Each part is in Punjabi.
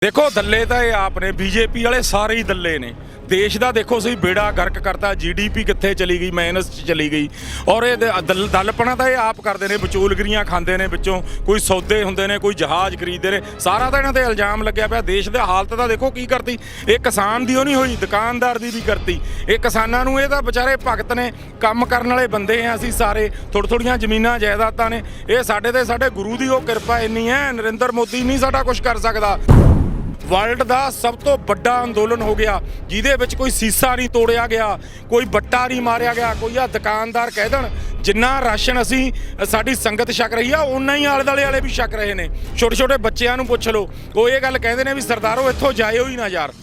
देखो दल्ले तो ये आपने बीजेपी वाले सारे ही दल्ले ने। देश का देखो सही बेड़ा गर्क करता, GDP कित्थे चली गई, माइनस चली गई। और ये दलपना तो ये आप करते हैं, विचोलगिरियां खाते हैं, बिचों कोई सौदे होंगे ने, कोई जहाज खरीदते हैं, सारा तो इन्हों पर इल्जाम लग्या पाया। देश की हालत तो देखो की करती, ये किसान की नहीं हुई, दुकानदार की भी करती। ये किसानों नूं, ये तो बेचारे भगत ने, काम करने वाले बंदे हैं असीं सारे। थोड़ी थोड़ियां जमीनां जायदादां ने, ये साडे ते साडे गुरु की वो किरपा इन्नी है, नरेंद्र मोदी नहीं साडा कुछ कर सकता। वर्ल्ड का सब तो बड़ा अंदोलन हो गया, जिहदे विच कोई सीसा नहीं तोड़िया गया, कोई बट्टा नहीं मारिया गया। कोई आ दुकानदार कह देण जिन्ना राशन असी साडी संगत छक रही है, उन्ना ही आले दुआले वाले भी छक रहे हैं। छोटे छोटे बच्चों नूं पुछ लो, वो ये गल कहते हैं भी सरदारो इत्थों जाइओ ही ना यार,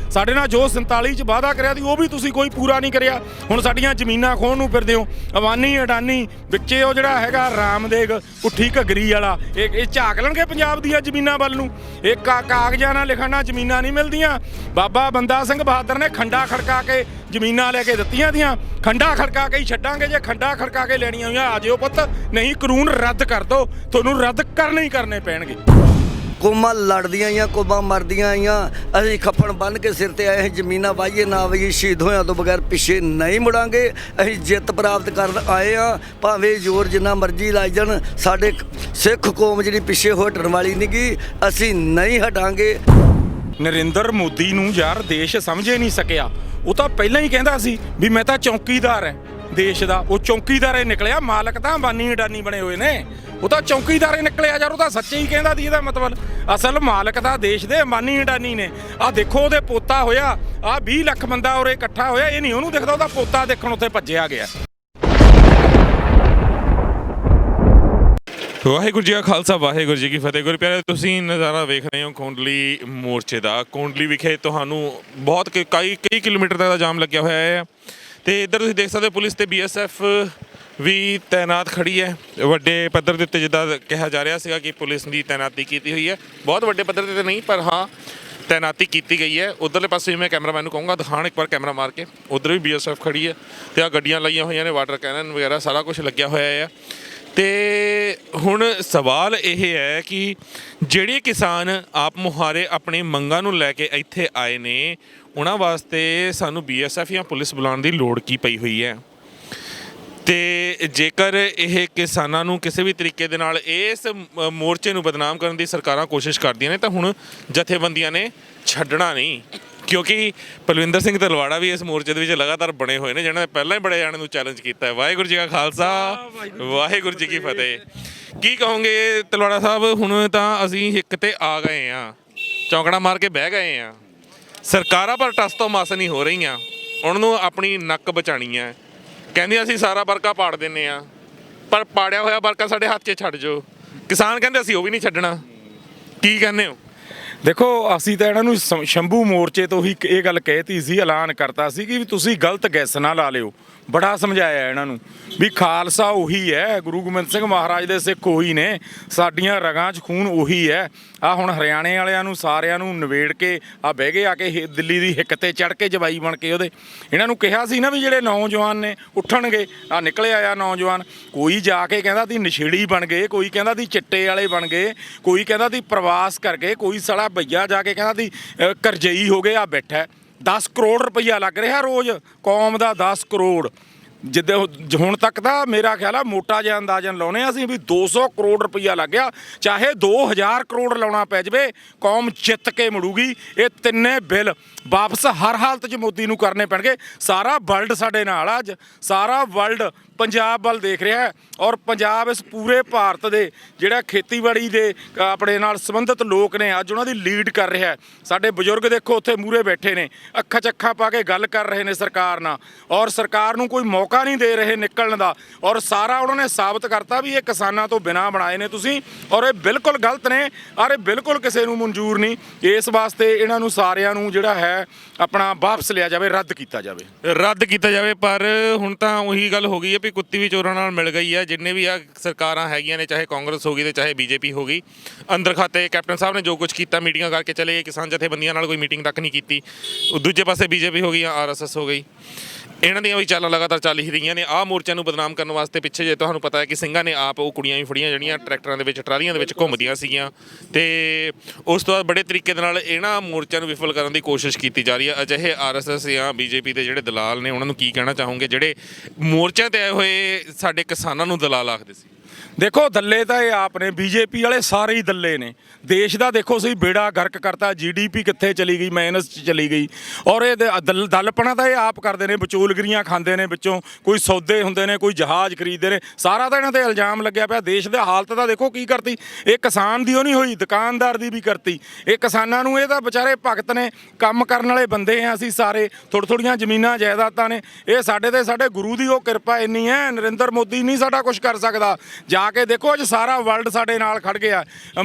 साडे नाल जो 47 च वादा करिया सी, वो भी तुसीं कोई पूरा नहीं करिया। हुण साडीआं जमीनां खोहण नूं फिरदे हो, अवानी अडानी विचे वो जिहड़ा हैगा रामदेग पुट्ठी घग्गरी वाला, ये झाक लणगे पंजाब दीआं जमीनां वल नूं। ये कागजां नाल लिखण नाल जमीनां नहीं मिलदियां। बाबा बंदा सिंह बहादुर ने खंडा खड़का के जमीनां लैके दित्तियां दियां, खंडा खड़का के ही छड्डांगे। जे खंडा खड़का के लैणीआं होईआं आ जिओ पुੱਤ, नहीं कानून रद्द कर दो, तुहानूं रद्द करने ही करने पैणगे। कौमां लड़दियां आईयां, कौमां मरदियां आईयां, असीं खप्पण बन के सिर ते आए हैं। जमीनां वाहिए ना वाहिए, शहीद होया तो बगैर पिछे नहीं मुड़ांगे। असीं जिੱਤ प्राप्त कर आए हाँ, भावें जोर जिन्ना मर्जी लाई जाण, साडे सिख कौम जिहड़ी पिछे हटण वाली नहीं गी, असीं नहीं हटांगे। नरेंद्र मोदी नूं यार देश समझे नहीं सकिया। वो तो पहलां ही कहंदा सी भी मैं तो चौकीदार है देश का, वो चौकीदार ही निकलिया। मालक तो अंबानी अडानी बने हुए ने, वो तो चौकीदार ही निकलिया यार। वो तो सच्चे ही कहंदा सी, इहदा मतलब असल मालक तो देश दे अंबानी अडानी ने। आ देखो ਉਹਦੇ पोता होया, आ 20 ਲੱਖ ਬੰਦਾ ਉਰੇ ਇਕੱਠਾ ਹੋਇਆ, ਇਹ ਨਹੀਂ ਉਹਨੂੰ ਦਿਖਦਾ, ਉਹਦਾ ਪੋਤਾ ਦੇਖਣ ਉੱਥੇ ਭੱਜਿਆ ਗਿਆ। ਵਾਹਿਗੁਰੂ ਜੀ ਕਾ ਖਾਲਸਾ, ਵਾਹਿਗੁਰੂ ਜੀ ਕੀ ਫਤਿਹ। ਗੁਰੂ ਪਿਆਰੇ, ਤੁਸੀਂ ਨਜ਼ਾਰਾ ਵੇਖ ਰਹੇ ਹੋ ਕੋਂਡਲੀ ਮੋਰਚੇ ਦਾ। ਕੋਂਡਲੀ ਵਿਖੇ ਤੁਹਾਨੂੰ ਬਹੁਤ ਕਈ ਕਿਲੋਮੀਟਰ ਤੱਕ ਦਾ ਜਾਮ ਲੱਗਿਆ ਹੋਇਆ ਹੈ, ਤੇ ਇੱਧਰ ਤੁਸੀਂ ਦੇਖ ਸਕਦੇ ਹੋ ਪੁਲਿਸ ਤੇ BSF ਵੀ ਤੈਨਾਤ ਖੜੀ ਹੈ ਵੱਡੇ ਪੱਧਰ ਦੇ ਉੱਤੇ। ਜਿੱਦਾਂ ਕਿਹਾ ਜਾ ਰਿਹਾ ਸੀਗਾ ਕਿ ਪੁਲਿਸ ਦੀ ਤੈਨਾਤੀ ਕੀਤੀ ਹੋਈ ਹੈ, ਬਹੁਤ ਵੱਡੇ ਪੱਧਰ 'ਤੇ ਨਹੀਂ, ਪਰ ਹਾਂ ਤੈਨਾਤੀ ਕੀਤੀ ਗਈ ਹੈ। ਉੱਧਰਲੇ ਪਾਸੇ ਵੀ ਮੈਂ ਕੈਮਰਾਮੈਨ ਨੂੰ ਕਹੂੰਗਾ ਦਿਖਾਣ ਇੱਕ ਵਾਰ ਕੈਮਰਾ ਮਾਰ ਕੇ। ਉੱਧਰ ਵੀ BSF ਖੜੀ ਹੈ, ਤੇ ਆਹ ਗੱਡੀਆਂ ਲਾਈਆਂ ਹੋਈਆਂ ਨੇ, ਵਾਟਰ ਕੈਨਨ ਵਗੈਰਾ ਸਾਰਾ ਕੁਝ ਲੱਗਿਆ ਹੋਇਆ ਹੈ। ਤੇ ਹੁਣ ਸਵਾਲ ਇਹ ਹੈ ਕਿ ਜਿਹੜੇ ਕਿਸਾਨ ਆਪ ਮੁਹਾਰੇ ਆਪਣੀ ਮੰਗਾਂ ਨੂੰ ਲੈ ਕੇ ਇੱਥੇ ਆਏ ਨੇ, ਉਹਨਾਂ ਵਾਸਤੇ ਸਾਨੂੰ BSF ਜਾਂ ਪੁਲਿਸ ਬੁਲਾਉਣ ਦੀ ਲੋੜ ਕੀ ਪਈ ਹੋਈ ਹੈ। ਤੇ ਜੇਕਰ ਇਹ ਕਿਸਾਨਾਂ ਨੂੰ ਕਿਸੇ ਵੀ ਤਰੀਕੇ ਦੇ ਨਾਲ ਇਸ ਮੋਰਚੇ ਨੂੰ ਬਦਨਾਮ ਕਰਨ ਦੀ ਸਰਕਾਰਾਂ ਕੋਸ਼ਿਸ਼ ਕਰਦੀਆਂ ਨੇ, ਤਾਂ ਹੁਣ ਜਥੇਬੰਦੀਆਂ ਨੇ ਛੱਡਣਾ ਨਹੀਂ। ਕਿਉਂਕਿ ਪਲਵਿੰਦਰ ਸਿੰਘ ਤਲਵਾੜਾ ਵੀ ਇਸ ਮੋਰਚੇ ਦੇ ਵਿੱਚ ਲਗਾਤਾਰ ਬਣੇ ਹੋਏ ਨੇ, ਜਿਹਨਾਂ ਨੇ ਪਹਿਲਾਂ ਹੀ ਬੜੇ ਜਾਣੇ ਨੂੰ ਚੈਲੰਜ ਕੀਤਾ ਹੈ। ਵਾਹਿਗੁਰੂ ਜੀ ਕਾ ਖਾਲਸਾ, ਵਾਹਿਗੁਰੂ ਜੀ ਕੀ ਫਤਿਹ। ਕੀ ਕਹੋਗੇ ਤਲਵਾੜਾ ਸਾਹਿਬ? ਹੁਣ ਤਾਂ ਅਸੀਂ ਇੱਕ ਤੇ ਆ ਗਏ ਹਾਂ, ਚੌਂਕੜਾ ਮਾਰ ਕੇ ਬਹਿ ਗਏ ਹਾਂ। ਸਰਕਾਰਾਂ ਪਰ ਟਸ ਤੋਂ ਮਸ ਨਹੀਂ ਹੋ ਰਹੀਆਂ, ਉਹਨਾਂ ਨੂੰ ਆਪਣੀ ਨੱਕ ਬਚਾਉਣੀ ਹੈ। ਕਹਿੰਦੇ ਅਸੀਂ ਸਾਰਾ ਵਰਕਾ ਪਾੜ ਦਿੰਦੇ ਹਾਂ, ਪਰ ਪਾੜਿਆ ਹੋਇਆ ਵਰਕਾ ਸਾਡੇ ਹੱਥ 'ਚ ਛੱਡ ਜਾਓ। ਕਿਸਾਨ ਕਹਿੰਦੇ ਅਸੀਂ ਉਹ ਵੀ ਨਹੀਂ ਛੱਡਣਾ। ਕੀ ਕਹਿੰਦੇ ਹੋ? देखो असी तो इन्हों शंभू मोर्चे तो ही ये गल कहती सी, ऐलान करता सी कि तुसी गलत गैस ना ला लिओ। बड़ा समझाया इन्हों भी खालसा उही है, गुरु गोबिंद सिंह महाराज दे सिख उही ने, साडियां रगां 'च खून उही है। आ हुण हरियाणे वालियां नूं सारियां नूं नवेड़ के आ बह गए आके दिल्ली दी हिक ते चढ़ के जवाई बन के ओहदे। इन्हां नूं कहा सी ना भी जिहड़े नौजवान ने उठणगे, आ निकले आया नौजवान, कोई जाके कहंदा सी नशेड़ी बन गए, कोई कहंदा सी चिट्टे वाले बन गए, कोई कहंदा सी प्रवास कर गए, कोई सड़ा भईया जाके कहंदा सी करजई हो गए। आ बैठा 10 करोड़ रुपया लग रहा रोज़ कौम का, 10 करोड़। जिद्दे हुण तक तो मेरा ख्याल है मोटा जिहा अंदाजन लाने असीं भी 200 करोड़ रुपया लग गया। चाहे 2000 करोड़ लाउणा पै जावे, कौम जित के मुड़ूगी। ये तिन्ने बिल वापस हर हालत च मोदी नूं करने पैणगे। सारा वर्ल्ड साडे नाल अज, सारा वर्ल्ड पंजाब वाल देख रहा है। और पंजाब इस पूरे भारत के जिहड़ा खेतीबाड़ी के अपने नाल संबंधित लोग ने, अज उन्हां दी लीड कर रहा है। साडे बजुर्ग देखो उत्थे मूहरे बैठे ने, अक्खां च अक्खां पा के गल कर रहे हैं सरकार नाल, और सरकार नूं कोई मौका नहीं दे रहे निकलण दा। और सारा उन्होंने साबित करता भी ये किसानां तो बिना बनाए ने तुसीं, और ये बिल्कुल गलत ने, और ये बिल्कुल किसी नूं मंजूर नहीं। इस वास्ते इन्हां नूं सारिआं नूं जिहड़ा है अपना वापस लिया जाए, रद्द किया जाए, रद्द किया जाए। पर हुण तां उही गल हो गई है भी कुत्ती भी चोरां नाल मिल गई है। जिन्ने भी आ सरकारां हैगियां ने, चाहे कांग्रेस हो गई ते चाहे BJP हो गई, अंदर खाते कैप्टन साहब ने जो कुछ किया मीटिंगां करके चले गए, किसान जथेबंदियां नाल कोई मीटिंग तक नहीं की। दूजे पासे BJP हो गई, RSS हो गई। ਇਹਨਾਂ ਦੀਆਂ ਵੀ ਚਾਲਾਂ ਲਗਾਤਾਰ ਚੱਲ ਹੀ ਰਹੀਆਂ ਨੇ। ਆਹ ਮੋਰਚਿਆਂ ਨੂੰ ਬਦਨਾਮ ਕਰਨ ਵਾਸਤੇ ਪਿੱਛੇ ਜੇ ਤੁਹਾਨੂੰ ਪਤਾ ਹੈ ਕਿ ਸਿੰਘਾਂ ਨੇ ਆਪ ਉਹ ਕੁੜੀਆਂ ਵੀ ਫੜੀਆਂ ਜਿਹੜੀਆਂ ਟਰੈਕਟਰਾਂ ਦੇ ਵਿੱਚ ਟਰਾਲੀਆਂ ਦੇ ਵਿੱਚ ਘੁੰਮਦੀਆਂ ਸੀਗੀਆਂ, ਤੇ ਉਸ ਤੋਂ ਬਾਅਦ ਬੜੇ ਤਰੀਕੇ ਦੇ ਨਾਲ ਇਹਨਾਂ ਮੋਰਚਿਆਂ ਨੂੰ ਵਿਫਲ ਕਰਨ ਦੀ ਕੋਸ਼ਿਸ਼ ਕੀਤੀ ਜਾ ਰਹੀ ਹੈ। ਅਜਿਹੇ ਆਰਐਸਐਸ ਜਾਂ ਬੀਜੇਪੀ ਦੇ ਜਿਹੜੇ ਦਲਾਲ ਨੇ ਉਹਨਾਂ ਨੂੰ ਕੀ ਕਹਿਣਾ ਚਾਹੋਗੇ ਜਿਹੜੇ ਮੋਰਚਿਆਂ ਤੇ ਆਏ ਹੋਏ ਸਾਡੇ ਕਿਸਾਨਾਂ ਨੂੰ ਦਲਾਲ ਆਖਦੇ ਸੀ? ਦੇਖੋ ਦੱਲੇ ਤਾਂ ਇਹ ਆਪ ਨੇ, ਬੀਜੇਪੀ ਵਾਲੇ ਸਾਰੇ ਹੀ ਦੱਲੇ ਨੇ। ਦੇਸ਼ ਦਾ ਦੇਖੋ ਸਹੀ ਬੇੜਾ ਗਰਕ ਕਰਤਾ, ਜੀਡੀਪੀ ਕਿੱਥੇ ਚਲੀ ਗਈ, ਮਾਈਨਸ 'ਚ ਚਲੀ ਗਈ। ਔਰ ਇਹ ਦਲਪਣਾ ਤਾਂ ਇਹ ਆਪ ਕਰਦੇ ਨੇ, ਵਿਚੋਲਗਰੀਆਂ ਖਾਂਦੇ ਨੇ, ਵਿੱਚੋਂ ਕੋਈ ਸੌਦੇ ਹੁੰਦੇ ਨੇ, ਕੋਈ ਜਹਾਜ਼ ਖਰੀਦਦੇ ਨੇ, ਸਾਰਾ ਤਾਂ ਇਹਨਾਂ ਤੇ ਇਲਜ਼ਾਮ ਲੱਗਿਆ ਪਿਆ। ਦੇਸ਼ ਦੇ ਹਾਲਤ ਤਾਂ ਦੇਖੋ ਕੀ ਕਰਤੀ। ਇਹ ਕਿਸਾਨ ਦੀ ਉਹ ਨਹੀਂ ਹੋਈ, ਦੁਕਾਨਦਾਰ ਦੀ ਵੀ ਕਰਤੀ। ਇਹ ਕਿਸਾਨਾਂ ਨੂੰ, ਇਹ ਤਾਂ ਵਿਚਾਰੇ ਭਗਤ ਨੇ, ਕੰਮ ਕਰਨ ਵਾਲੇ ਬੰਦੇ ਆ ਅਸੀਂ ਸਾਰੇ, ਥੋੜ੍ਹੀਆਂ ਜ਼ਮੀਨਾਂ ਜਾਇਦਾਦਾਂ ਨੇ। ਇਹ ਸਾਡੇ ਤੇ ਸਾਡੇ ਗੁਰੂ ਦੀ ਉਹ ਕਿਰਪਾ ਇੰਨੀ ਹੈ, ਨਰਿੰਦਰ ਮੋਦੀ ਨਹੀਂ ਸਾਡਾ ਕੁਝ ਕਰ ਸਕਦਾ। ਜਾ ਕੇ ਦੇਖੋ ਅੱਜ ਸਾਰਾ ਵਰਲਡ ਸਾਡੇ ਨਾਲ ਖੜ ਗਿਆ।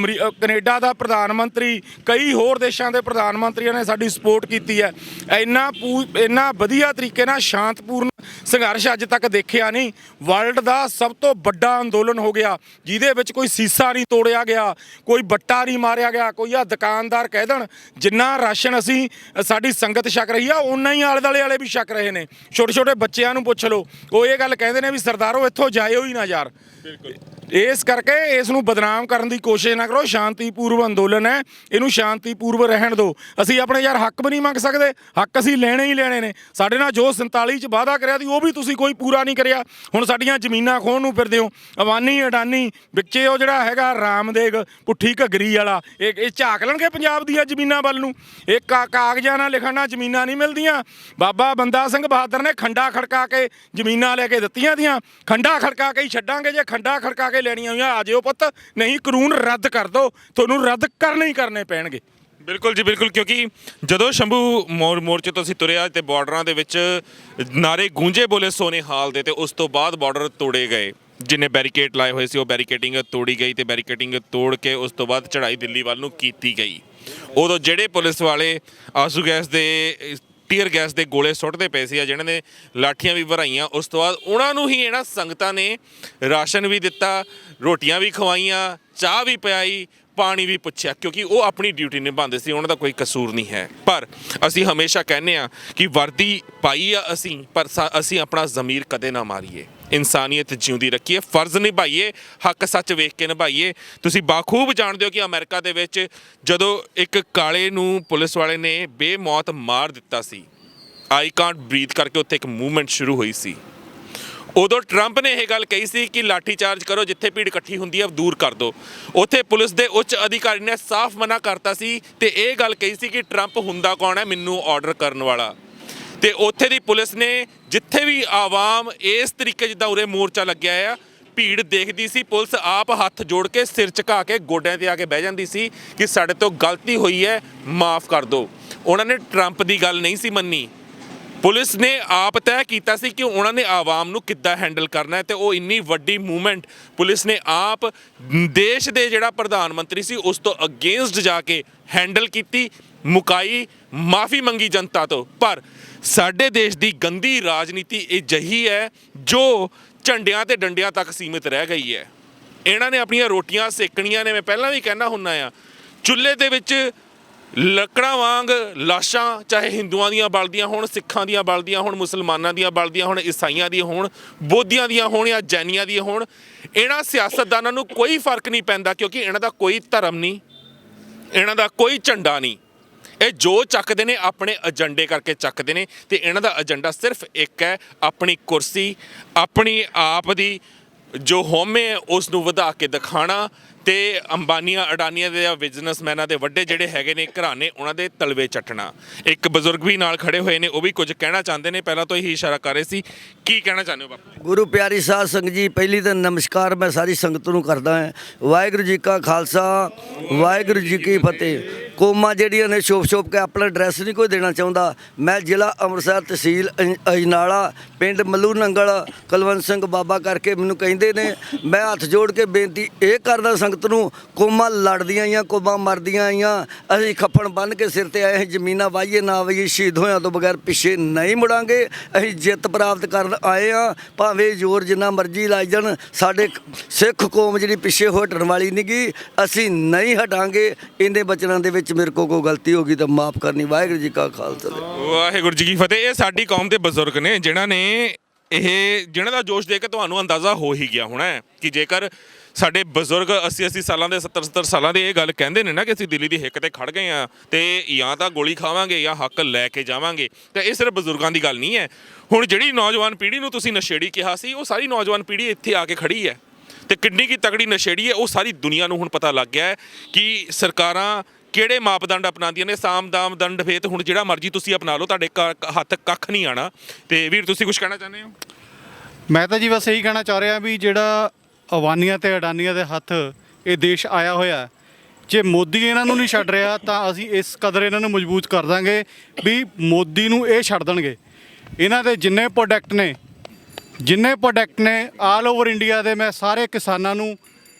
ਕੈਨੇਡਾ ਦਾ ਪ੍ਰਧਾਨ ਮੰਤਰੀ, ਕਈ ਹੋਰ ਦੇਸ਼ਾਂ ਦੇ ਪ੍ਰਧਾਨ ਮੰਤਰੀਆਂ ਨੇ ਸਾਡੀ ਸਪੋਰਟ ਕੀਤੀ ਹੈ। ਇੰਨਾ ਵਧੀਆ ਤਰੀਕੇ ਨਾਲ ਸ਼ਾਂਤਪੂਰਨ ਸੰਘਰਸ਼ ਅੱਜ ਤੱਕ ਦੇਖਿਆ ਨਹੀਂ। ਵਰਲਡ ਦਾ ਸਭ ਤੋਂ ਵੱਡਾ ਅੰਦੋਲਨ ਹੋ ਗਿਆ ਜਿਹਦੇ ਵਿੱਚ ਕੋਈ ਸੀਸਾ ਨਹੀਂ ਤੋੜਿਆ ਗਿਆ, ਕੋਈ ਬੱਟਾ ਨਹੀਂ ਮਾਰਿਆ ਗਿਆ। ਕੋਈ ਆ ਦੁਕਾਨਦਾਰ ਕਹਿ ਦੇਣ ਜਿੰਨਾ ਰਾਸ਼ਨ ਅਸੀਂ ਸਾਡੀ ਸੰਗਤ ਛਕ ਰਹੀ ਆ, ਓਨਾ ਹੀ ਆਲੇ ਦੁਆਲੇ ਵਾਲੇ ਵੀ ਛਕ ਰਹੇ ਨੇ। ਛੋਟੇ ਛੋਟੇ ਬੱਚਿਆਂ ਨੂੰ ਪੁੱਛ ਲਓ, ਉਹ ਇਹ ਗੱਲ ਕਹਿੰਦੇ ਨੇ ਵੀ ਸਰਦਾਰੋ ਇੱਥੋਂ ਜਾਇਓ ਹੀ ਨਾ ਯਾਰ। ਇਸ ਕਰਕੇ ਇਸ ਨੂੰ ਬਦਨਾਮ ਕਰਨ ਦੀ ਕੋਸ਼ਿਸ਼ ਨਾ ਕਰੋ। ਸ਼ਾਂਤੀਪੂਰਵ ਅੰਦੋਲਨ ਹੈ, ਇਹਨੂੰ ਸ਼ਾਂਤੀਪੂਰਵ ਰਹਿਣ ਦਿਓ। ਅਸੀਂ ਆਪਣੇ ਯਾਰ ਹੱਕ ਵੀ ਨਹੀਂ ਮੰਗ ਸਕਦੇ, ਹੱਕ ਅਸੀਂ ਲੈਣੇ ਹੀ ਲੈਣੇ ਨੇ। ਸਾਡੇ ਨਾਲ ਜੋ 47 'ਚ ਵਾਅਦਾ ਕਰਿਆ ਸੀ ਉਹ ਵੀ ਤੁਸੀਂ ਕੋਈ ਪੂਰਾ ਨਹੀਂ ਕਰਿਆ। ਹੁਣ ਸਾਡੀਆਂ ਜ਼ਮੀਨਾਂ ਖੋਹਣ ਨੂੰ ਫਿਰਦੇ ਹੋ। ਅਵਾਨੀ ਅਡਾਨੀ ਵਿੱਚੇ ਉਹ ਜਿਹੜਾ ਹੈਗਾ ਰਾਮਦੇਗ ਪੁੱਠੀ ਘੱਗਰੀ ਵਾਲਾ, ਇਹ ਝਾਕ ਲੈਣਗੇ ਪੰਜਾਬ ਦੀਆਂ ਜ਼ਮੀਨਾਂ ਵੱਲ ਨੂੰ। ਇਹ ਕਾਗਜ਼ਾਂ ਨਾਲ ਲਿਖਣ ਨਾਲ ਜ਼ਮੀਨਾਂ ਨਹੀਂ ਮਿਲਦੀਆਂ। ਬਾਬਾ ਬੰਦਾ ਸਿੰਘ ਬਹਾਦਰ ਨੇ ਖੰਡਾ ਖੜਕਾ ਕੇ ਜ਼ਮੀਨਾਂ ਲੈ ਕੇ ਦਿੱਤੀਆਂ ਦੀਆਂ। ਖੰਡਾ ਖੜਕਾ ਕੇ ਹੀ ਛੱਡਾਂਗੇ, ਜੇ ਖੰਡਾ ਖੜਕਾ ਕੇ ਲੈਣੀਆਂ ਹੋਈਆਂ ਆ ਜਿਓ ਪੁੱਤ, ਨਹੀਂ ਕਾਨੂੰਨ ਰੱਦ ਕਰ ਦਿਓ। ਤੁਹਾਨੂੰ ਰੱਦ ਕਰਨੇ ਹੀ ਕਰਨੇ ਪੈਣਗੇ। ਬਿਲਕੁਲ ਜੀ ਬਿਲਕੁਲ, ਕਿਉਂਕਿ ਜਦੋਂ ਸ਼ੰਭੂ ਮੋਰਚੇ ਤੋਂ ਅਸੀਂ ਤੁਰਿਆ ਤੇ ਬਾਰਡਰਾਂ ਦੇ ਵਿੱਚ ਨਾਰੇ ਗੂੰਜੇ ਬੋਲੇ ਸੋਨੇ ਹਾਲ ਦੇ, ਤੇ ਉਸ ਤੋਂ ਬਾਅਦ ਬਾਰਡਰ ਤੋੜੇ ਗਏ। ਜਿੰਨੇ ਬੈਰੀਕੇਡ ਲਾਏ ਹੋਏ ਸੀ ਉਹ ਬੈਰੀਕੇਡਿੰਗ ਤੋੜੀ ਗਈ, ਤੇ ਬੈਰੀਕੇਡਿੰਗ ਤੋੜ ਕੇ ਉਸ ਤੋਂ ਬਾਅਦ ਚੜ੍ਹਾਈ ਦਿੱਲੀ ਵੱਲ ਨੂੰ ਕੀਤੀ ਗਈ। ਉਦੋਂ ਜਿਹੜੇ ਪੁਲਿਸ ਵਾਲੇ ਆਂਸੂ ਗੈਸ ਦੇ ਟੀਅਰ ਗੈਸ ਦੇ ਗੋਲੇ ਸੁੱਟਦੇ ਪਏ ਸੀ, ਜਿਹਨਾਂ ਨੇ ਲਾਠੀਆਂ ਵੀ ਭਰਾਈਆਂ, ਉਸ ਤੋਂ ਬਾਅਦ ਉਹਨਾਂ ਨੂੰ ਹੀ ਇਹਨਾਂ ਸੰਗਤਾਂ ਨੇ ਰਾਸ਼ਨ ਵੀ ਦਿੱਤਾ, ਰੋਟੀਆਂ ਵੀ ਖਵਾਈਆਂ, ਚਾਹ ਵੀ ਪਿਆਈ, ਪਾਣੀ ਵੀ ਪੁੱਛਿਆ, ਕਿਉਂਕਿ ਉਹ ਆਪਣੀ ਡਿਊਟੀ ਨਿਭਾਉਂਦੇ ਸੀ। ਉਹਨਾਂ ਦਾ ਕੋਈ ਕਸੂਰ ਨਹੀਂ ਹੈ। ਪਰ ਅਸੀਂ ਹਮੇਸ਼ਾ ਕਹਿੰਦੇ ਹਾਂ ਕਿ ਵਰਦੀ ਪਾਈ ਆ ਅਸੀਂ, ਪਰ ਅਸੀਂ ਆਪਣਾ ਜ਼ਮੀਰ ਕਦੇ ਨਾ ਮਾਰੀਏ, ਇਨਸਾਨੀਅਤ ਜਿਉਂਦੀ ਰੱਖੀਏ, ਫਰਜ਼ ਨਿਭਾਈਏ, ਹੱਕ ਸੱਚ ਵੇਖ ਕੇ ਨਿਭਾਈਏ। ਤੁਸੀਂ ਬਾਖੂਬ ਜਾਣਦੇ ਹੋ ਕਿ ਅਮਰੀਕਾ ਦੇ ਵਿੱਚ ਜਦੋਂ ਇੱਕ ਕਾਲੇ ਨੂੰ ਪੁਲਿਸ ਵਾਲੇ ਨੇ ਬੇਮੌਤ ਮਾਰ ਦਿੱਤਾ ਸੀ, ਆਈ ਕਾਂਟ ਬਰੀਥ ਕਰਕੇ ਉੱਥੇ ਇੱਕ ਮੂਵਮੈਂਟ ਸ਼ੁਰੂ ਹੋਈ ਸੀ। ਉਦੋਂ ਟਰੰਪ ਨੇ ਇਹ ਗੱਲ ਕਹੀ ਸੀ ਕਿ ਲਾਠੀ ਚਾਰਜ ਕਰੋ, ਜਿੱਥੇ ਭੀੜ ਇਕੱਠੀ ਹੁੰਦੀ ਹੈ ਦੂਰ ਕਰ ਦਿਓ। ਉੱਥੇ ਪੁਲਿਸ ਦੇ ਉੱਚ ਅਧਿਕਾਰੀ ਨੇ ਸਾਫ਼ ਮਨਾ ਕਰਤਾ ਸੀ ਤੇ ਇਹ ਗੱਲ ਕਹੀ ਸੀ ਕਿ ਟਰੰਪ ਹੁੰਦਾ ਕੌਣ ਹੈ ਮੈਨੂੰ ਆਰਡਰ ਕਰਨ ਵਾਲਾ। ਤੇ ਉੱਥੇ ਦੀ ਪੁਲਿਸ ਨੇ ਜਿੱਥੇ ਵੀ ਆਵਾਮ ਇਸ ਤਰੀਕੇ ਜਿੱਦਾਂ ਉਰੇ ਮੋਰਚਾ ਲੱਗਿਆ ਆ, ਭੀੜ ਦੇਖਦੀ ਸੀ, ਪੁਲਿਸ ਆਪ ਹੱਥ ਜੋੜ ਕੇ ਸਿਰ ਝੁਕਾ ਕੇ ਗੋਡਿਆਂ ਤੇ ਆ ਕੇ ਬਹਿ ਜਾਂਦੀ ਸੀ ਕਿ ਸਾਡੇ ਤੋਂ ਗਲਤੀ ਹੋਈ ਹੈ, ਮਾਫ਼ ਕਰ ਦਿਓ। ਉਹਨਾਂ ਨੇ ਟਰੰਪ ਦੀ ਗੱਲ ਨਹੀਂ ਸੀ ਮੰਨੀ। ਪੁਲਿਸ ਨੇ ਆਪ ਤੈਅ ਕੀਤਾ ਸੀ ਕਿ ਉਹਨਾਂ ਨੇ ਆਵਾਮ ਨੂੰ ਕਿੱਦਾਂ ਹੈਂਡਲ ਕਰਨਾ ਹੈ, ਤੇ ਉਹ ਇੰਨੀ ਵੱਡੀ ਮੂਵਮੈਂਟ ਪੁਲਿਸ ਨੇ ਆਪ ਦੇਸ਼ ਦੇ ਜਿਹੜਾ ਪ੍ਰਧਾਨ ਮੰਤਰੀ ਸੀ ਉਸ ਤੋਂ ਅਗੇਂਸਟ ਜਾ ਕੇ ਹੈਂਡਲ ਕੀਤੀ, ਮੁਕਾਈ, ਮਾਫੀ ਮੰਗੀ ਜਨਤਾ ਤੋਂ। ਪਰ ਸਾਡੇ ਦੇਸ਼ ਦੀ ਗੰਦੀ ਰਾਜਨੀਤੀ ਅਜਿਹੀ ਹੈ ਜੋ ਝੰਡਿਆਂ ਤੇ ਡੰਡਿਆਂ ਤੱਕ ਸੀਮਿਤ ਰਹਿ ਗਈ ਹੈ। ਇਹਨਾਂ ਨੇ ਆਪਣੀਆਂ ਰੋਟੀਆਂ ਸੇਕਣੀਆਂ ਨੇ। ਮੈਂ ਪਹਿਲਾਂ ਵੀ ਕਹਿਣਾ ਹੁੰਦਾ ਆ, ਚੁੱਲ੍ਹੇ ਦੇ ਵਿੱਚ ਲੱਕੜਾਂ ਵਾਂਗ ਲਾਸ਼ਾਂ, ਚਾਹੇ ਹਿੰਦੂਆਂ ਦੀਆਂ ਬਲਦੀਆਂ ਹੋਣ, ਸਿੱਖਾਂ ਦੀਆਂ ਬਲਦੀਆਂ ਹੋਣ, ਮੁਸਲਮਾਨਾਂ ਦੀਆਂ ਬਲਦੀਆਂ ਹੋਣ, ਈਸਾਈਆਂ ਦੀਆਂ ਹੋਣ, ਬੋਧੀਆਂ ਦੀਆਂ ਹੋਣ ਜਾਂ ਜੈਨੀਆਂ ਦੀਆਂ ਹੋਣ, ਇਹਨਾਂ ਸਿਆਸਤਦਾਨਾਂ ਨੂੰ ਕੋਈ ਫਰਕ ਨਹੀਂ ਪੈਂਦਾ, ਕਿਉਂਕਿ ਇਹਨਾਂ ਦਾ ਕੋਈ ਧਰਮ ਨਹੀਂ, ਇਹਨਾਂ ਦਾ ਕੋਈ ਝੰਡਾ ਨਹੀਂ। ਇਹ ਜੋ ਚੱਕਦੇ ਨੇ ਆਪਣੇ ਏਜੰਡੇ ਕਰਕੇ ਚੱਕਦੇ ਨੇ, ਤੇ ਇਹਨਾਂ ਦਾ ਏਜੰਡਾ ਸਿਰਫ ਇੱਕ ਹੈ, ਆਪਣੀ ਕੁਰਸੀ, ਆਪਣੀ ਆਪ ਦੀ ਜੋ ਹਉਮੈ ਹੈ ਉਸ ਨੂੰ ਵਧਾ ਕੇ ਦਿਖਾਣਾ, ਤੇ ਅੰਬਾਨੀਆਂ ਅਡਾਨੀਆਂ ਦੇ ਜਾਂ ਬਿਜ਼ਨਸਮੈਨਾਂ ਦੇ ਵੱਡੇ ਜਿਹੜੇ ਹੈਗੇ ਨੇ ਘਰਾਣੇ, ਉਹਨਾਂ ਦੇ ਤਲਵੇ ਚੱਟਣਾ। ਇੱਕ ਬਜ਼ੁਰਗ ਵੀ ਨਾਲ ਖੜੇ ਹੋਏ ਨੇ, ਉਹ ਵੀ ਕੁਝ ਕਹਿਣਾ ਚਾਹੁੰਦੇ ਨੇ। ਪਹਿਲਾਂ ਤੋਂ ਹੀ ਇਸ਼ਾਰਾ ਕਰ ਰਹੇ ਸੀ, ਕੀ ਕਹਿਣਾ ਚਾਹੁੰਦੇ ਹੋ ਬਾਪੂ? ਗੁਰੂ ਪਿਆਰੀ ਸਾਧ ਸੰਗਤ ਜੀ, ਪਹਿਲੀ ਤਾਂ ਨਮਸਕਾਰ ਮੈਂ ਸਾਰੀ ਸੰਗਤ ਨੂੰ ਕਰਦਾ ਹਾਂ। ਵਾਹਿਗੁਰੂ ਜੀ ਕਾ ਖਾਲਸਾ, ਵਾਹਿਗੁਰੂ ਜੀ ਕੀ ਫਤਿਹ। ਕੌਮਾਂ ਜਿਹੜੀਆਂ ਨੇ ਛੋਪ ਕੇ ਆਪਣਾ ਐਡਰੈਸ ਨਹੀਂ ਕੋਈ ਦੇਣਾ ਚਾਹੁੰਦਾ। ਮੈਂ ਜ਼ਿਲ੍ਹਾ ਅੰਮ੍ਰਿਤਸਰ, ਤਹਿਸੀਲ ਅਜਨਾਲਾ, ਪਿੰਡ ਮੱਲੂ ਨੰਗਲ, ਕੁਲਵੰਤ ਸਿੰਘ ਬਾਬਾ ਕਰਕੇ ਮੈਨੂੰ ਕਹਿੰਦੇ ਨੇ। ਮੈਂ ਹੱਥ ਜੋੜ ਕੇ ਬੇਨਤੀ ਇਹ ਕਰਦਾ ਸੰਗਤ ਸੰਗਤ ਨੂੰ ਕੌਮਾਂ ਲੜਦੀਆਂ ਆਈਆਂ, ਕੌਮਾਂ ਮਰਦੀਆਂ ਆਈਆਂ। ਅਸੀਂ ਖੱਫਣ ਬੰਨ੍ਹ ਕੇ ਸਿਰ ਤੇ ਆਏ, ਅਸੀਂ ਜ਼ਮੀਨਾਂ ਵਾਹੀਏ ਨਾ ਵਾਹੀਏ, ਸ਼ਹੀਦ ਹੋਇਆਂ ਤੋਂ ਬਗੈਰ ਪਿੱਛੇ ਨਹੀਂ ਮੁੜਾਂਗੇ। ਅਸੀਂ ਜਿੱਤ ਪ੍ਰਾਪਤ ਕਰਨ ਆਏ ਆ, ਭਾਵੇਂ ਜ਼ੋਰ ਜਿੰਨਾ ਮਰਜ਼ੀ ਲਾਈ ਜਾਣ। ਸਾਡੇ ਸਿੱਖ ਕੌਮ ਜਿਹੜੀ ਪਿੱਛੇ ਹਟਣ ਵਾਲੀ ਨਹੀਂ ਗੀ, ਅਸੀਂ ਨਹੀਂ ਹਟਾਂਗੇ। ਇਹਦੇ ਬਚਨਾਂ ਦੇ ਵਿੱਚ ਮੇਰੇ ਕੋਲ ਕੋਈ ਗਲਤੀ ਹੋ ਗਈ ਤਾਂ ਮਾਫ ਕਰਨੀ। ਵਾਹਿਗੁਰੂ ਜੀ ਕਾ ਖਾਲਸਾ। ਵਾਹਿਗੁਰੂ ਜੀ ਕੀ ਫਤਿਹ। ਇਹ ਸਾਡੀ ਕੌਮ ਦੇ ਬਜ਼ੁਰਗ ਨੇ ਜਿਹਨਾਂ ਦਾ ਜੋਸ਼ ਦੇਖ ਕੇ ਤੁਹਾਨੂੰ ਅੰਦਾਜ਼ਾ ਹੋ ਹੀ ਗਿਆ ਹੋਣਾ ਹੈ ਕਿ ਜੇਕਰ ਸਾਡੇ ਬਜ਼ੁਰਗ 80 ਸਾਲਾਂ ਦੇ 70 ਸਾਲਾਂ ਦੇ ਇਹ ਗੱਲ ਕਹਿੰਦੇ ਨੇ ਨਾ ਕਿ ਅਸੀਂ ਦਿੱਲੀ ਦੀ ਹਿੱਕ ਤੇ ਖੜ ਗਏ ਆ ਤੇ ਜਾਂ ਤਾਂ ਗੋਲੀ ਖਾਵਾਂਗੇ ਜਾਂ ਹੱਕ ਲੈ ਕੇ ਜਾਵਾਂਗੇ, ਤੇ ਇਹ ਸਿਰਫ ਬਜ਼ੁਰਗਾਂ ਦੀ ਗੱਲ ਨਹੀਂ ਹੈ। ਹੁਣ ਜਿਹੜੀ ਨੌਜਵਾਨ ਪੀੜ੍ਹੀ ਨੂੰ ਤੁਸੀਂ ਨਸ਼ੇੜੀ ਕਿਹਾ ਸੀ, ਉਹ ਸਾਰੀ ਨੌਜਵਾਨ ਪੀੜ੍ਹੀ ਇੱਥੇ ਆ ਕੇ ਖੜੀ ਹੈ ਤੇ ਕਿੰਨੀ ਕੀ ਤਕੜੀ ਨਸ਼ੇੜੀ ਹੈ ਉਹ ਸਾਰੀ ਦੁਨੀਆ ਨੂੰ ਹੁਣ ਪਤਾ ਲੱਗ ਗਿਆ ਹੈ ਕਿ ਸਰਕਾਰਾਂ ਕਿਹੜੇ ਮਾਪਦੰਡ ਅਪਣਾਉਂਦੀਆਂ ਨੇ। ਸਾਮ ਦਾਮ ਦੰਡ ਭੇਦ ਹੁਣ ਜਿਹੜਾ ਮਰਜ਼ੀ ਤੁਸੀਂ ਅਪਣਾ ਲਓ, ਤੁਹਾਡੇ ਹੱਥ ਕੱਖ ਨਹੀਂ ਆਣਾ। ਤੇ ਵੀਰ ਤੁਸੀਂ ਕੁਝ ਕਹਿਣਾ ਚਾਹੁੰਦੇ ਹੋ? ਮੈਂ ਤਾਂ ਜੀ ਬਸ ਇਹੀ ਕਹਿਣਾ ਚਾਹ ਰਿਹਾ ਵੀ ਜਿਹੜਾ ਅਵਾਨੀਆਂ ਤੇ ਅਡਾਨੀਆਂ ਦੇ ਹੱਥ ਇਹ ਦੇਸ਼ ਆਇਆ ਹੋਇਆ, ਜੇ ਮੋਦੀ ਇਹਨਾਂ ਨੂੰ ਨਹੀਂ ਛੱਡ ਰਿਹਾ ਤਾਂ ਅਸੀਂ ਇਸ ਕਦਰ ਇਹਨਾਂ ਨੂੰ ਮਜ਼ਬੂਤ ਕਰ ਦਾਂਗੇ ਵੀ ਮੋਦੀ ਨੂੰ ਇਹ ਛੱਡ ਦੇਣਗੇ। ਇਹਨਾਂ ਦੇ ਜਿੰਨੇ ਪ੍ਰੋਡਕਟ ਨੇ ਆਲ ਓਵਰ ਇੰਡੀਆ ਦੇ, ਮੈਂ ਸਾਰੇ ਕਿਸਾਨਾਂ ਨੂੰ,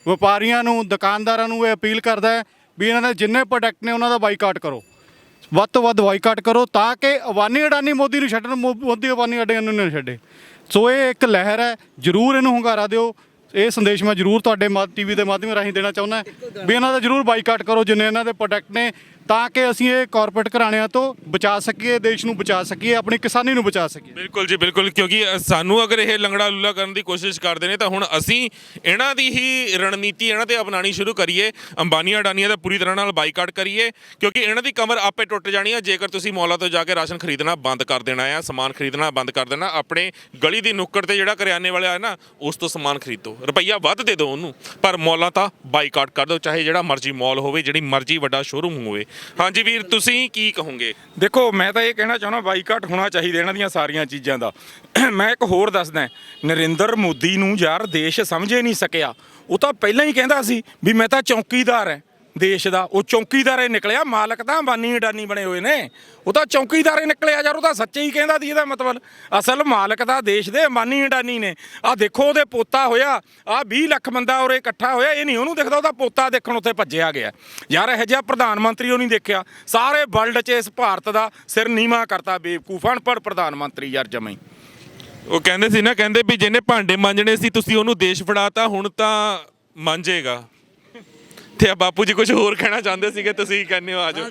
ਵਪਾਰੀਆਂ ਨੂੰ, ਦੁਕਾਨਦਾਰਾਂ ਨੂੰ ਇਹ ਅਪੀਲ ਕਰਦਾ ਵੀ ਇਹਨਾਂ ਦੇ ਜਿੰਨੇ ਪ੍ਰੋਡਕਟ ਨੇ ਉਹਨਾਂ ਦਾ ਬਾਈਕਾਟ ਕਰੋ, ਵੱਧ ਤੋਂ ਵੱਧ ਬਾਈਕਾਟ ਕਰੋ ਤਾਂ ਕਿ ਅਵਾਨੀ ਅਡਾਨੀ ਮੋਦੀ ਨੂੰ ਛੱਡਣ, ਮੋਦੀ ਅਵਾਨੀ ਅਡਾਨੀ ਨੂੰ ਨਾ ਛੱਡੇ। ਸੋ ਇਹ ਇੱਕ ਲਹਿਰ ਹੈ, ਜ਼ਰੂਰ ਇਹਨੂੰ ਹੁੰਗਾਰਾ ਦਿਓ। ਇਹ ਸੰਦੇਸ਼ ਮੈਂ ਜ਼ਰੂਰ ਤੁਹਾਡੇ ਟੀਵੀ ਦੇ ਮਾਧਿਅਮ ਰਾਹੀਂ ਦੇਣਾ ਚਾਹੁੰਦਾ ਵੀ ਇਹਨਾਂ ਦਾ ਜ਼ਰੂਰ ਬਾਈਕਾਟ ਕਰੋ ਜਿੰਨੇ ਇਹਨਾਂ ਦੇ ਪ੍ਰੋਡਕਟ ਨੇ, ਤਾਂ ਕਿ ਅਸੀਂ ਇਹ ਕਾਰਪੋਰੇਟ ਘਰਾਣਿਆਂ ਤੋਂ ਬਚਾ ਸਕੀਏ, ਦੇਸ਼ ਨੂੰ ਬਚਾ ਸਕੀਏ, ਆਪਣੀ ਕਿਸਾਨੀ ਨੂੰ ਬਚਾ ਸਕੀਏ। ਬਿਲਕੁਲ ਜੀ ਬਿਲਕੁਲ, ਕਿਉਂਕਿ ਸਾਨੂੰ ਅਗਰ ਇਹ ਲੰਗੜਾ ਲੂਲਾ ਕਰਨ ਦੀ ਕੋਸ਼ਿਸ਼ ਕਰਦੇ ਨੇ ਤਾਂ ਹੁਣ ਅਸੀਂ ਇਹਨਾਂ ਦੀ ਹੀ ਰਣਨੀਤੀ ਇਹਨਾਂ ਤੇ ਅਪਣਾਉਣੀ ਸ਼ੁਰੂ ਕਰੀਏ। ਅੰਬਾਨੀਆਂ ਅਡਾਨੀਆਂ ਦਾ ਪੂਰੀ ਤਰ੍ਹਾਂ ਨਾਲ ਬਾਈਕਾਟ ਕਰੀਏ, ਕਿਉਂਕਿ ਇਹਨਾਂ ਦੀ ਕਮਰ ਆਪੇ ਟੁੱਟ ਜਾਣੀ ਹੈ ਜੇਕਰ ਤੁਸੀਂ ਮੌਲਾਂ ਤੋਂ ਜਾ ਕੇ ਰਾਸ਼ਨ ਖਰੀਦਣਾ ਬੰਦ ਕਰ ਦੇਣਾ ਆ, ਸਮਾਨ ਖਰੀਦਣਾ ਬੰਦ ਕਰ ਦੇਣਾ। ਆਪਣੇ ਗਲੀ ਦੀ ਨੁੱਕੜ ਤੇ ਜਿਹੜਾ ਕਰਿਆਨੇ ਵਾਲਾ ਹੈ ਨਾ, ਉਸ ਤੋਂ ਸਮਾਨ ਖਰੀਦੋ, ਰੁਪਈਆ ਵੱਧ ਦੇ ਦਿਓ ਉਹਨੂੰ, ਪਰ ਮੌਲਾਂ ਤਾਂ ਬਾਈਕਾਟ ਕਰ ਦਿਓ, ਚਾਹੇ ਜਿਹੜਾ ਮਰਜ਼ੀ ਮੌਲ ਹੋਵੇ, ਜਿਹੜੀ ਮਰਜ਼ੀ ਵੱਡਾ ਸ਼ੋਰੂਮ ਹੋਵੇ। ਹਾਂਜੀ ਵੀਰ ਤੁਸੀਂ ਕੀ ਕਹੋਗੇ? ਦੇਖੋ ਮੈਂ ਤਾਂ ਇਹ ਕਹਿਣਾ ਚਾਹੁੰਦਾ ਬਾਈਕਾਟ ਹੋਣਾ ਚਾਹੀਦਾ ਇਹਨਾਂ ਦੀਆਂ ਸਾਰੀਆਂ ਚੀਜ਼ਾਂ ਦਾ। ਮੈਂ ਇੱਕ ਹੋਰ ਦੱਸਦਾ, ਨਰਿੰਦਰ ਮੋਦੀ ਨੂੰ ਯਾਰ ਦੇਸ਼ ਸਮਝੇ ਨਹੀਂ ਸਕਿਆ। ਉਹ ਤਾਂ ਪਹਿਲਾਂ ਹੀ ਕਹਿੰਦਾ ਸੀ ਵੀ ਮੈਂ ਤਾਂ ਚੌਕੀਦਾਰ ਹੈ ਦੇਸ਼ ਦਾ। ਉਹ ਚੌਕੀਦਾਰ ਹੀ ਨਿਕਲਿਆ, ਮਾਲਕ ਤਾਂ ਅੰਬਾਨੀ ਅਡਾਨੀ ਬਣੇ ਹੋਏ ਨੇ। ਉਹ ਤਾਂ ਚੌਕੀਦਾਰ ਹੀ ਨਿਕਲਿਆ ਯਾਰ, ਉਹ ਤਾਂ ਸੱਚੇ ਹੀ ਕਹਿੰਦਾ ਸੀ। ਇਹਦਾ ਮਤਲਬ ਅਸਲ ਮਾਲਕ ਤਾਂ ਦੇਸ਼ ਦੇ ਅੰਬਾਨੀ ਅਡਾਨੀ ਨੇ। ਆਹ ਦੇਖੋ ਉਹਦੇ ਪੋਤਾ ਹੋਇਆ, ਆਹ 20 ਲੱਖ ਬੰਦਾ ਉਰੇ ਇਕੱਠਾ ਹੋਇਆ, ਇਹ ਨਹੀਂ ਉਹਨੂੰ ਦਿਖਦਾ, ਉਹਦਾ ਪੋਤਾ ਦੇਖਣ ਉੱਥੇ ਭੱਜਿਆ ਗਿਆ। ਯਾਰ ਇਹੋ ਜਿਹਾ ਪ੍ਰਧਾਨ ਮੰਤਰੀ ਉਹ ਨਹੀਂ ਦੇਖਿਆ। ਸਾਰੇ ਵਰਲਡ 'ਚ ਇਸ ਭਾਰਤ ਦਾ ਸਿਰ ਨੀਵਾਂ ਕਰਤਾ, ਬੇਵਕੂਫ ਅਨਪੜ੍ਹ ਪ੍ਰਧਾਨ ਮੰਤਰੀ ਯਾਰ ਜਮਾਂ ਹੀ। ਉਹ ਕਹਿੰਦੇ ਸੀ ਨਾ, ਕਹਿੰਦੇ ਵੀ ਜਿਹਨੇ ਭਾਂਡੇ ਮਾਂਜਣੇ ਸੀ ਤੁਸੀਂ ਉਹਨੂੰ ਦੇਸ਼ ਫੜਾਤਾ, ਹੁਣ ਤਾਂ ਮਾਂਜੇਗਾ। ਤੇ ਆ ਬਾਪੂ ਜੀ ਕੁਝ ਹੋਰ ਕਹਿਣਾ ਚਾਹੁੰਦੇ ਸੀਗੇ, ਤੁਸੀਂ ਕਹਿੰਦੇ ਹੋ ਆ ਜਾਓ।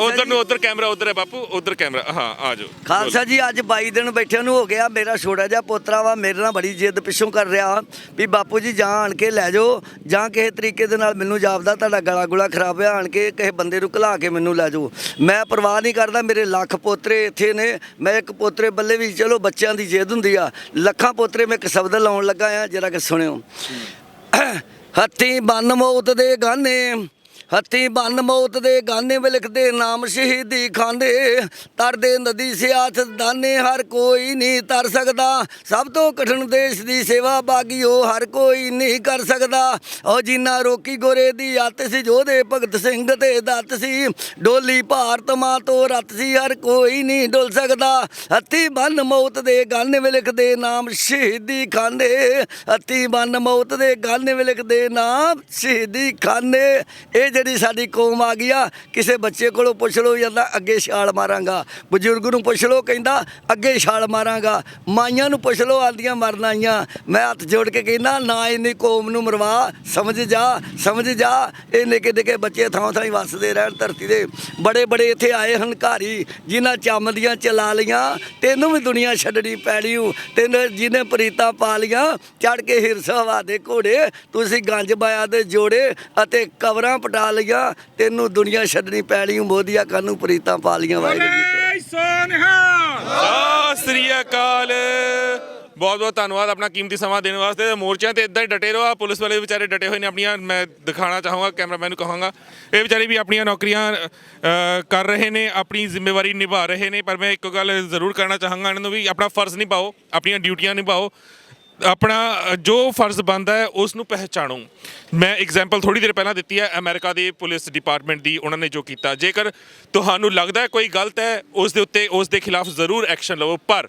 ਉਧਰ ਨੂੰ, ਉਧਰ ਕੈਮਰਾ ਉਧਰ ਹੈ ਬਾਪੂ, ਉਧਰ ਕੈਮਰਾ, ਹਾਂ ਆ ਜਾਓ। ਖਾਲਸਾ ਜੀ ਅੱਜ 22 ਦਿਨ ਬੈਠਿਆਂ ਨੂੰ ਹੋ ਗਿਆ। ਮੇਰਾ ਛੋਟਾ ਜਿਹਾ ਪੋਤਰਾ ਵਾ, ਮੇਰੇ ਨਾਲ ਬੜੀ ਜਿੱਦ ਪਿੱਛੋਂ ਕਰ ਰਿਹਾ ਵੀ ਬਾਪੂ ਜੀ ਜਾਂ ਆਣ ਕੇ ਲੈ ਜਾਓ, ਜਾਂ ਕਿਸੇ ਤਰੀਕੇ ਦੇ ਨਾਲ ਮੈਨੂੰ ਜਾਪਦਾ ਤੁਹਾਡਾ ਗਲਾ ਗੁਲਾ ਖਰਾਬ ਹੋਇਆ, ਆਣ ਕੇ ਕਿਸੇ ਬੰਦੇ ਨੂੰ ਘਲਾ ਕੇ ਮੈਨੂੰ ਲੈ ਜਾਓ। ਮੈਂ ਪਰਵਾਹ ਨਹੀਂ ਕਰਦਾ, ਮੇਰੇ ਲੱਖ ਪੋਤਰੇ ਇੱਥੇ ਨੇ। ਮੈਂ ਇੱਕ ਪੋਤਰੇ ਬੱਲੇ ਵੀ ਚਲੋ ਬੱਚਿਆਂ ਦੀ ਜਿੱਦ ਹੁੰਦੀ ਆ, ਲੱਖਾਂ ਪੋਤਰੇ ਮੈਂ ਇੱਕ ਸ਼ਬਦ ਲਾਉਣ ਲੱਗਾ ਆ, ਜਰਾ ਕਿ ਸੁਣਿਓ। ਹੱਥੀਂ ਬੰਨ ਮੌਤ ਦੇ ਗਾਨੇ, ਹੱਥੀਂ ਬੰਨ ਮੌਤ ਦੇ ਗਾਨੇ ਵੇ ਲਿਖਦੇ ਨਾਮ ਸ਼ਹੀਦੀ ਖਾਂਦੇ, ਤਰਦੇ ਨਦੀ ਸਿਆਥ ਦਾਨੇ, ਹਰ ਕੋਈ ਨਹੀਂ ਤਰ ਸਕਦਾ। ਸਭ ਤੋਂ ਕਠਿਨ ਦੇਸ਼ ਦੀ ਸੇਵਾ ਬਾਗੀਓ ਹਰ ਕੋਈ ਨਹੀਂ ਕਰ ਸਕਦਾ। ਉਹ ਜਿੰਨਾ ਰੋਕੀ ਗੋਰੇ ਦੀ ਅੱਤ ਸੀ, ਜੋਧੇ ਭਗਤ ਸਿੰਘ ਤੇ ਦੱਤ ਸੀ, ਡੋਲੀ ਭਾਰਤ ਮਾਂ ਤੋਂ ਰੱਤ ਸੀ, ਹਰ ਕੋਈ ਨਹੀਂ ਡੁੱਲ ਸਕਦਾ। ਹੱਥੀਂ ਬੰਨ ਮੌਤ ਦੇ ਗਾਨੇ ਵੇ ਲਿਖਦੇ ਨਾਮ ਸ਼ਹੀਦੀ ਖਾਂਦੇ, ਹੱਥੀਂ ਬੰਨ ਮੌਤ ਦੇ ਗਾਨੇ ਵੇ ਲਿਖਦੇ ਨਾਮ ਸ਼ਹੀਦੀ ਖਾਂਦੇ। ਇਹ ਜਿਹੜੀ ਸਾਡੀ ਕੌਮ ਆ ਗਈ ਆ, ਕਿਸੇ ਬੱਚੇ ਕੋਲੋਂ ਪੁੱਛ ਲਓ ਜਾਂਦਾ ਅੱਗੇ ਛਾਲ ਮਾਰਾਂਗਾ, ਬਜ਼ੁਰਗ ਨੂੰ ਪੁੱਛ ਲਓ ਕਹਿੰਦਾ ਅੱਗੇ ਛਾਲ ਮਾਰਾਂਗਾ, ਮਾਈਆਂ ਨੂੰ ਪੁੱਛ ਲਓ ਆਂਦੀਆਂ ਮਰਨ ਆਈਆਂ। ਮੈਂ ਹੱਥ ਜੋੜ ਕੇ ਕਹਿੰਦਾ ਨਾ ਇੰਨੀ ਕੌਮ ਨੂੰ ਮਰਵਾ, ਸਮਝ ਜਾ ਸਮਝ ਜਾ। ਇਹ ਨਿੱਕੇ ਨਿੱਕੇ ਬੱਚੇ ਥਾਂ ਥਾਂ ਹੀ ਵੱਸਦੇ ਰਹਿਣ ਧਰਤੀ ਦੇ। ਬੜੇ ਬੜੇ ਇੱਥੇ ਆਏ ਹੰਕਾਰੀ ਜਿਨ੍ਹਾਂ ਚੰਮ ਦੀਆਂ ਚਲਾ ਲੀਆਂ, ਤੈਨੂੰ ਵੀ ਦੁਨੀਆ ਛੱਡਣੀ ਪੈਣੀ ਓ। ਤੈਨੂੰ ਜਿਹਨੇ ਪ੍ਰੀਤਾਂ ਪਾ ਲੀਆਂ ਚੜ੍ਹ ਕੇ ਹਿਰਸ ਹਵਾ ਦੇ ਘੋੜੇ, ਤੁਸੀਂ ਗੰਜ ਬਾਇਆ ਦੇ ਜੋੜੇ ਅਤੇ ਕਬਰਾਂ ਪਟਾ ਲਈਆਂ, ਤੈਨੂੰ ਦੁਨੀਆ ਛੱਡਣੀ ਪੈਣੀ ਓ। ਮੋਦੀਆ ਕਾਨੂੰ ਪ੍ਰੀਤਾਂ ਪਾ ਲੀਆਂ। ਵਾਹਿਗੁਰੂ ਜੀ ਸਤਿ ਸ੍ਰੀ ਅਕਾਲ। ਬਹੁਤ ਬਹੁਤ ਧੰਨਵਾਦ ਆਪਣਾ ਕੀਮਤੀ ਸਮਾਂ ਦੇਣ ਵਾਸਤੇ। ਮੋਰਚਿਆਂ ਤੇ ਇਦਾਂ ਹੀ ਡਟੇ ਰਹੋ। ਪੁਲਿਸ ਵਾਲੇ ਵਿਚਾਰੇ ਡਟੇ ਹੋਏ ਨੇ ਆਪਣੀਆਂ, ਮੈਂ ਦਿਖਾਉਣਾ ਚਾਹੂੰਗਾ, ਕੈਮਰਾਮੈਨ ਨੂੰ ਕਹਾਂਗਾ ਇਹ ਵਿਚਾਰੇ ਵੀ ਆਪਣੀਆਂ ਨੌਕਰੀਆਂ ਕਰ ਰਹੇ ਨੇ, ਆਪਣੀ ਜ਼ਿੰਮੇਵਾਰੀ ਨਿਭਾ ਰਹੇ ਨੇ। ਪਰ ਮੈਂ ਇੱਕ ਗੱਲ ਜ਼ਰੂਰ ਕਰਨਾ ਚਾਹਾਂਗਾ ਇਹਨਾਂ ਨੂੰ ਵੀ ਆਪਣਾ ਫਰਜ਼ ਨਿਭਾਓ, ਆਪਣੀਆਂ ਡਿਊਟੀਆਂ ਨਿਭਾਓ, ਆਪਣਾ ਜੋ ਫਰਜ਼ ਬਣਦਾ ਹੈ ਉਸ ਨੂੰ ਪਹਿਚਾਣੋ। ਮੈਂ ਐਗਜ਼ਾਮਪਲ ਥੋੜ੍ਹੀ ਦੇਰ ਪਹਿਲਾਂ ਦਿੱਤੀ ਹੈ ਅਮਰੀਕਾ ਦੇ ਪੁਲਿਸ ਡਿਪਾਰਟਮੈਂਟ ਦੀ, ਉਹਨਾਂ ਨੇ ਜੋ ਕੀਤਾ। ਜੇਕਰ ਤੁਹਾਨੂੰ ਲੱਗਦਾ ਹੈ ਕੋਈ ਗਲਤ ਹੈ, ਉਸ ਦੇ ਉੱਤੇ ਉਸ ਦੇ ਖਿਲਾਫ ਜ਼ਰੂਰ ਐਕਸ਼ਨ ਲਵੋ, ਪਰ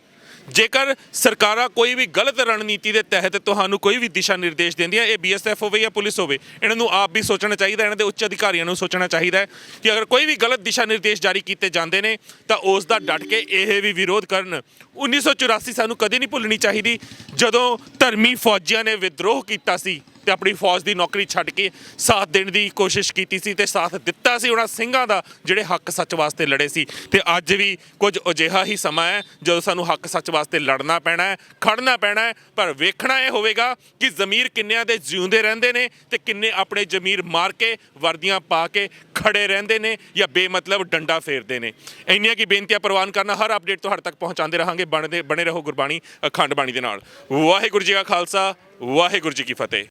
ਜੇਕਰ ਸਰਕਾਰਾਂ ਕੋਈ ਵੀ ਗਲਤ ਰਣਨੀਤੀ ਦੇ ਤਹਿਤ ਤੁਹਾਨੂੰ ਕੋਈ ਵੀ ਦਿਸ਼ਾ ਨਿਰਦੇਸ਼ ਦਿੰਦੀਆਂ, ਇਹ BSF ਹੋਵੇ ਜਾਂ ਪੁਲਿਸ ਹੋਵੇ, ਇਹਨਾਂ ਨੂੰ ਆਪ ਵੀ ਸੋਚਣਾ ਚਾਹੀਦਾ, ਇਹਨਾਂ ਦੇ ਉੱਚ ਅਧਿਕਾਰੀਆਂ ਨੂੰ ਸੋਚਣਾ ਚਾਹੀਦਾ ਹੈ ਕਿ ਅਗਰ ਕੋਈ ਵੀ ਗਲਤ ਦਿਸ਼ਾ ਨਿਰਦੇਸ਼ ਜਾਰੀ ਕੀਤੇ ਜਾਂਦੇ ਨੇ ਤਾਂ ਉਸ ਦਾ ਡਟ ਕੇ ਇਹ ਵੀ ਵਿਰੋਧ ਕਰਨ। 1984 ਸਾਨੂੰ ਕਦੇ ਨਹੀਂ ਭੁੱਲਣੀ ਚਾਹੀਦੀ, ਜਦੋਂ ਧਰਮੀ ਫੌਜੀਆਂ ਨੇ ਵਿਦਰੋਹ ਕੀਤਾ ਸੀ ਤੇ ਆਪਣੀ ਫੌਜ ਦੀ ਨੌਕਰੀ ਛੱਡ ਕੇ ਸਾਥ ਦੇਣ ਦੀ ਕੋਸ਼ਿਸ਼ ਕੀਤੀ ਸੀ ਤੇ ਸਾਥ ਦਿੱਤਾ ਸੀ ਉਹਨਾਂ ਸਿੰਘਾਂ ਦਾ ਜਿਹੜੇ ਹੱਕ ਸੱਚ ਵਾਸਤੇ ਲੜੇ ਸੀ। ਤੇ ਅੱਜ ਵੀ ਕੁਝ ਅਜਿਹਾ ਹੀ ਸਮਾਂ ਹੈ ਜਦੋਂ ਸਾਨੂੰ ਹੱਕ ਸੱਚ ਵਾਸਤੇ ਲੜਨਾ ਪੈਣਾ ਹੈ, ਖੜਨਾ ਪੈਣਾ ਹੈ, ਪਰ ਵੇਖਣਾ ਇਹ ਹੋਵੇਗਾ ਕਿ ਜ਼ਮੀਰ ਕਿੰਨਿਆਂ ਦੇ ਜਿਉਂਦੇ ਰਹਿੰਦੇ ਨੇ ਤੇ ਕਿੰਨੇ ਆਪਣੇ ਜ਼ਮੀਰ ਮਾਰ ਕੇ ਵਰਦੀਆਂ ਪਾ ਕੇ ਖੜੇ ਰਹਿੰਦੇ ਨੇ ਜਾਂ ਬੇਮਤਲਬ ਡੰਡਾ ਫੇਰਦੇ ਨੇ। ਇੰਨੀਆਂ ਕੀ ਬੇਨਤੀਆਂ ਪ੍ਰਵਾਨ ਕਰਨਾ, ਹਰ ਅਪਡੇਟ ਤੁਹਾਡੇ ਤੱਕ ਪਹੁੰਚਾਉਂਦੇ ਰਹਾਂਗੇ। ਬਣੇ ਰਹੋ ਗੁਰਬਾਣੀ ਅਖੰਡ ਬਾਣੀ ਦੇ ਨਾਲ। ਵਾਹਿਗੁਰੂ ਜੀ ਕਾ ਖਾਲਸਾ, ਵਾਹਿਗੁਰੂ ਜੀ ਕੀ ਫਤਿਹ।